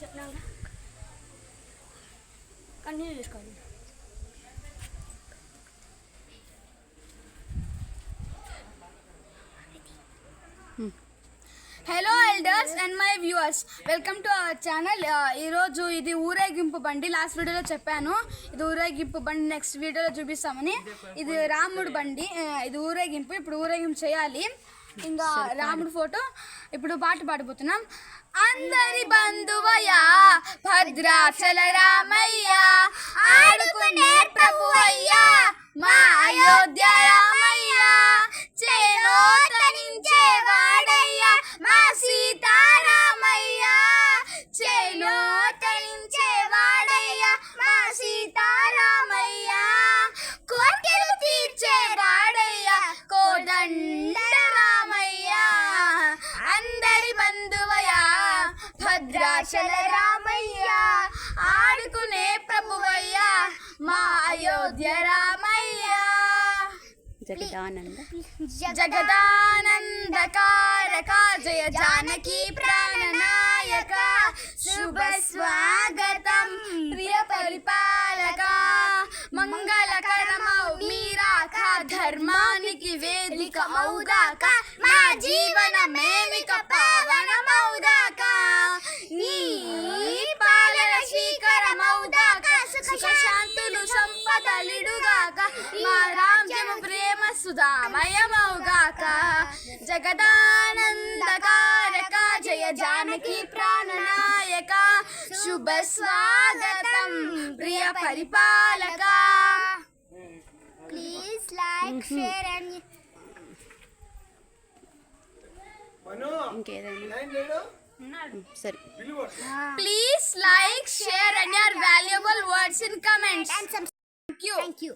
చెప్పినాక కంటిన్యూ చేసుకోండి. Hello elders and my viewers, welcome to our channel. ఈరోజు ఇది ఊరేగింపు బండి. లాస్ట్ వీడియోలో చెప్పాను ఇది ఊరేగింపు బండి, నెక్స్ట్ వీడియోలో చూపిస్తామని. ఇది రాముడు బండి, ఇది ఊరేగింపు. ఇప్పుడు ఊరేగింపు చేయాలి. ఇంకా రాముడు ఫోటో. ఇప్పుడు పాట పాడిపోతున్నాం. అందరి బంధువయ్యా భద్రాచల రామయ్య, ఆడుకునే ప్రభువయ్యా మా అయోధ్య రామయ్య, చేలో తరించే వాడయ్యా మా సీతారామయ్య, చేలో తరించే వాడయ్యా మా సీతారామయ్య, కోర్కెలు తీర్చే వాడయ్యా కోదండ రామయ్య, అందరి బంధువయ్యా భద్రాచల రామయ్య, ఆడుకునే ప్రభువయ్యా మా అయోధ్య రామయ్య. జగదానందకారక జయ జానకి ప్రాణనాయక, శుభ స్వాగతం ప్రియ పరిపాలక, మంగళకరమౌ మీరాక, ధర్మానికి వేదిక మౌదాక, మా జీవనమేమిక పావనమౌదాక, నీ పాలన శ్రీకరమౌదాక, సుఖ శాంతులు సంపదలిడుగాక, మా రాజ్యము ప్రేమ సుధామయమౌగాక. జగదానందకారక జయ జానకి ప్రాణనాయక, శుభ స్వాగతం ప్రియ పరిపాలక. Please like share and please like, share and your valuable words in comments. Thank you.